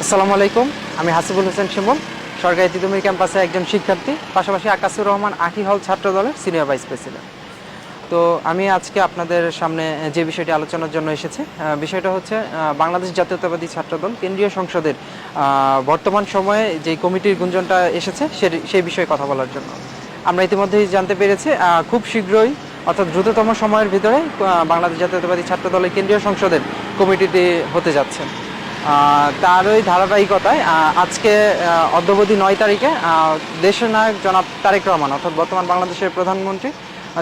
আসসালামু আলাইকুম। আমি হাসিবুল হোসেন শিমুল, সরকারি তিতুমির ক্যাম্পাসে একজন শিক্ষার্থী, পাশাপাশি আকাশুর রহমান আঁখি হল ছাত্র দলের সিনিয়র ভাইস প্রেসিডেন্ট। তো আমি আজকে আপনাদের সামনে যে বিষয়টি আলোচনার জন্য এসেছি, বিষয়টা হচ্ছে বাংলাদেশ জাতীয়তাবাদী ছাত্রদল কেন্দ্রীয় সংসদের বর্তমান সময়ে যে কমিটির গুঞ্জনটা এসেছে সেই বিষয়ে কথা বলার জন্য। আমরা ইতিমধ্যেই জানতে পেরেছি খুব শীঘ্রই, অর্থাৎ দ্রুততম সময়ের ভিতরে বাংলাদেশ জাতীয়তাবাদী ছাত্রদলের কেন্দ্রীয় সংসদের কমিটিটি হতে যাচ্ছে। তারই ধারাবাহিকতায় আজকে অদ্যাবধি 9 তারিখে দেশের নায়ক জনাব তারেক রহমান, অর্থাৎ বর্তমান বাংলাদেশের প্রধানমন্ত্রী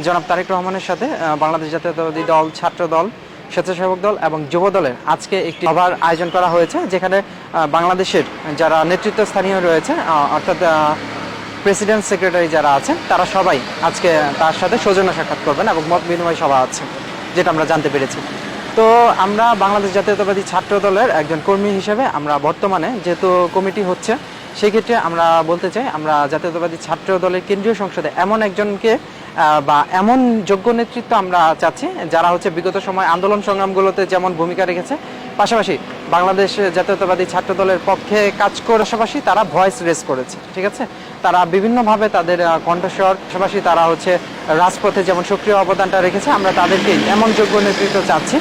জনাব তারেক রহমানের সাথে বাংলাদেশ জাতীয়তাবাদী দল, ছাত্র দল, স্বেচ্ছাসেবক দল এবং যুব দলের আজকে একটি সভার আয়োজন করা হয়েছে, যেখানে বাংলাদেশের যারা নেতৃত্বস্থানীয় রয়েছে, অর্থাৎ প্রেসিডেন্ট সেক্রেটারি যারা আছেন, তারা সবাই আজকে তার সাথে সৌজন্য সাক্ষাৎ করবেন এবং মত বিনিময় সভা আছে, যেটা আমরা জানতে পেরেছি। তো আমরা বাংলাদেশ জাতীয়তাবাদী ছাত্র দলের একজন কর্মী হিসেবে আমরা বর্তমানে যেহেতু কমিটি হচ্ছে, সেই ক্ষেত্রে আমরা বলতে চাই, আমরা জাতীয়তাবাদী ছাত্র দলের কেন্দ্রীয় সংসদে এমন একজনকে বা এমন যোগ্য নেতৃত্ব আমরা চাচ্ছি, যারা হচ্ছে বিগত সময় আন্দোলন সংগ্রামগুলোতে যেমন ভূমিকা রেখেছে, পাশাপাশি বাংলাদেশ জাতীয়তাবাদী ছাত্র দলের পক্ষে কাজ করার পাশাপাশি তারা ভয়েস রেজ করেছে, ঠিক আছে। তারা বিভিন্নভাবে তাদের কণ্ঠস্বর, পাশাপাশি তারা হচ্ছে রাজপথে যেমন সক্রিয় অবদানটা রেখেছে, আমরা তাদেরকেই এমন যোগ্য নেতৃত্ব চাচ্ছি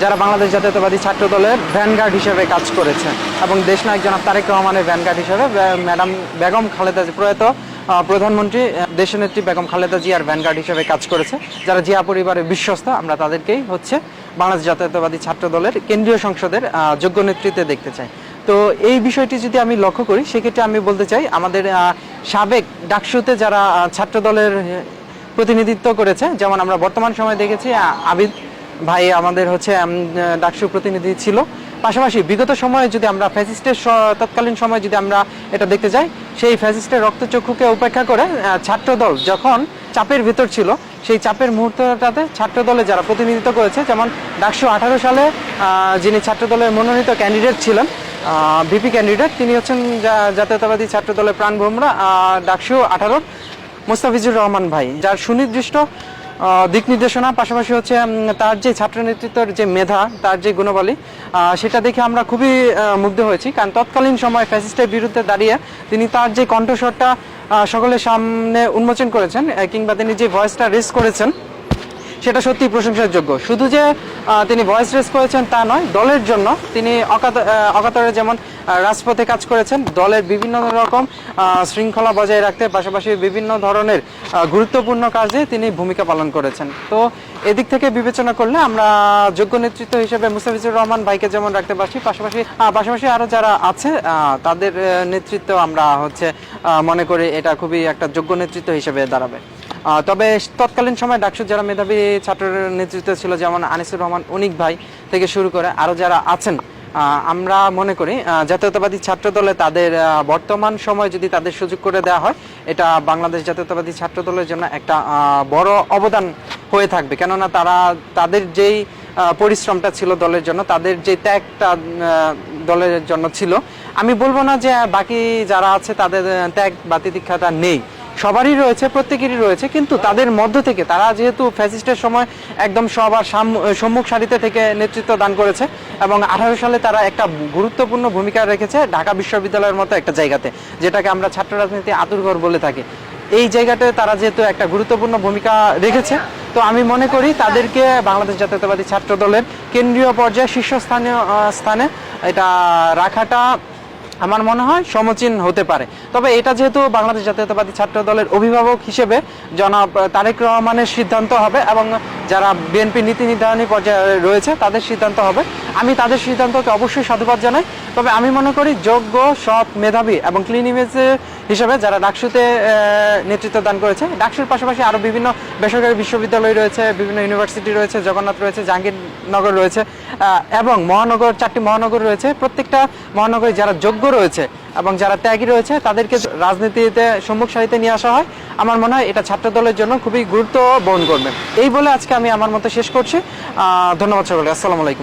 যারা বাংলাদেশ জাতীয়তাবাদী ছাত্র দলের ভ্যানগার্ড হিসেবে কাজ করেছে এবং দেশনায়ক জনাব তারেক রহমানের ভ্যানগার্ড হিসেবে ম্যাডাম বেগম খালেদা, প্রয়াত প্রধানমন্ত্রী দেশনেত্রী বেগম খালেদা জিয়ার ভ্যানগার্ড হিসেবে কাজ করেছে, যারা জিয়া পরিবারের বিশ্বস্ত, আমরা তাদেরকেই হচ্ছে বাংলাদেশ জাতীয়তাবাদী ছাত্র দলের কেন্দ্রীয় সংসদের যোগ্য নেতৃত্বে দেখতে চাই। তো এই বিষয়টি যদি আমি লক্ষ্য করি, সেক্ষেত্রে আমি বলতে চাই, আমাদের সাবেক ডাকসুতে যারা ছাত্র দলের প্রতিনিধিত্ব করেছে, যেমন আমরা বর্তমান সময়ে দেখেছি আবিদ ভাই আমাদের হচ্ছে ডাকসু প্রতিনিধি ছিল, পাশাপাশি বিগত সময়ে যদি আমরা ফ্যাসিস্টের তৎকালীন সময়ে যদি আমরা এটা দেখতে যাই, সেই ফ্যাসিস্টের রক্তচক্ষুকে উপেক্ষা করে ছাত্রদল যখন চাপের ভিতর ছিল, সেই চাপের মুহূর্তটাতে ছাত্রদলে যারা প্রতিনিধিত্ব করেছে, যেমন ডাকসু 18 সালে যিনি ছাত্রদলের মনোনীত ক্যান্ডিডেট ছিলেন, ভিপি ক্যান্ডিডেট, তিনি হচ্ছেন জাতীয়তাবাদী ছাত্রদলের প্রাণভোমরা ডাকসু 18 মোস্তাফিজুর রহমান ভাই, যার সুনির্দিষ্ট দিক নির্দেশনা, পাশাপাশি হচ্ছে তার যে ছাত্র নেতৃত্বের যে মেধা, তার যে গুণাবলী, সেটা দেখে আমরা খুবই মুগ্ধ হয়েছি। কারণ তৎকালীন সময় ফ্যাসিস্টের বিরুদ্ধে দাঁড়িয়ে তিনি তার যে কণ্ঠস্বরটা সকলের সামনে উন্মোচন করেছেন, কিংবা তিনি যে ভয়েসটা রেজ করেছেন, সেটা সত্যি প্রশংসার যোগ্য। শুধু যে তিনি ভয়েস রেজ করেছেন তা নয়, দলের জন্য তিনি অকাতরে যেমন রাজপথে কাজ করেছেন, দলের বিভিন্ন রকম শৃঙ্খলা বজায় রাখতে, পাশাপাশি বিভিন্ন ধরনের গুরুত্বপূর্ণ কাজে তিনি ভূমিকা পালন করেছেন। তো এদিক থেকে বিবেচনা করলে আমরা যোগ্য নেতৃত্ব হিসেবে মুস্তাফিজুর রহমান ভাইকে যেমন রাখতে পারছি, পাশাপাশি আরও যারা আছে তাদের নেতৃত্ব আমরা হচ্ছে মনে করি এটা খুবই একটা যোগ্য নেতৃত্ব হিসেবে দাঁড়াবে। তবে তৎকালীন সময় ডাকসুর যারা মেধাবী ছাত্রের নেতৃত্ব ছিল, যেমন আনিসুর রহমান অনিক ভাই থেকে শুরু করে আরও যারা আছেন, আমরা মনে করি জাতীয়তাবাদী ছাত্র দলে তাদের বর্তমান সময় যদি তাদের সুযোগ করে দেওয়া হয়, এটা বাংলাদেশ জাতীয়তাবাদী ছাত্র দলের জন্য একটা বড় অবদান হয়ে থাকবে। কেননা তাদের যেই পরিশ্রমটা ছিল দলের জন্য, তাদের যে ত্যাগটা দলের জন্য ছিল, আমি বলবো না যে বাকি যারা আছে তাদের ত্যাগ বা তিতিক্ষাটা নেই, সবারই রয়েছে, প্রত্যেকেরই রয়েছে, কিন্তু তাদের মধ্য থেকে তারা যেহেতু ফ্যাসিস্টের সময় একদম সবার সম্মুখ সারিতে থেকে নেতৃত্ব দান করেছে এবং 18 সালে তারা একটা গুরুত্বপূর্ণ ভূমিকা রেখেছে ঢাকা বিশ্ববিদ্যালয়ের মতো একটা জায়গাতে, যেটাকে আমরা ছাত্র রাজনীতি আতুরঘর বলে থাকি। এই জায়গাতে তারা যেহেতু একটা গুরুত্বপূর্ণ ভূমিকা রেখেছে, তো আমি মনে করি তাদেরকে বাংলাদেশ জাতীয়তাবাদী ছাত্র দলের কেন্দ্রীয় পর্যায়ে শীর্ষস্থানীয় স্থানে এটা রাখাটা আমার মনে হয় সমীচীন হতে পারে। তবে এটা যেহেতু বাংলাদেশ জাতীয়তাবাদী ছাত্র দলের অভিভাবক হিসেবে জনাব তারেক রহমানের সিদ্ধান্ত হবে এবং যারা বিএনপি নীতি নির্ধারণী পর্যায়ে রয়েছে তাদের সিদ্ধান্ত হবে, আমি তাদের সিদ্ধান্তকে অবশ্যই সাধুবাদ জানাই। তবে আমি মনে করি যোগ্য, সৎ, মেধাবী এবং ক্লিন ইমেজ হিসেবে যারা ডাকসুতে নেতৃত্ব দান করেছে, ডাকসুর পাশাপাশি আরও বিভিন্ন বেসরকারি বিশ্ববিদ্যালয় রয়েছে, বিভিন্ন ইউনিভার্সিটি রয়েছে, জগন্নাথ রয়েছে, জাহাঙ্গীরনগর রয়েছে এবং মহানগর, 4টি মহানগর রয়েছে। প্রত্যেকটা মহানগরে যারা যোগ্য রয়েছে এবং যারা ত্যাগী রয়েছে তাদেরকে রাজনীতিতে সম্মুখ সারিতে নিয়ে আসা হয়, আমার মনে হয় এটা ছাত্র দলের জন্য খুবই গুরুত্ব বহন করবে। এই বলে আজকে আমি আমার মতো শেষ করছি। ধন্যবাদ সকলকে। আসসালামু আলাইকুম।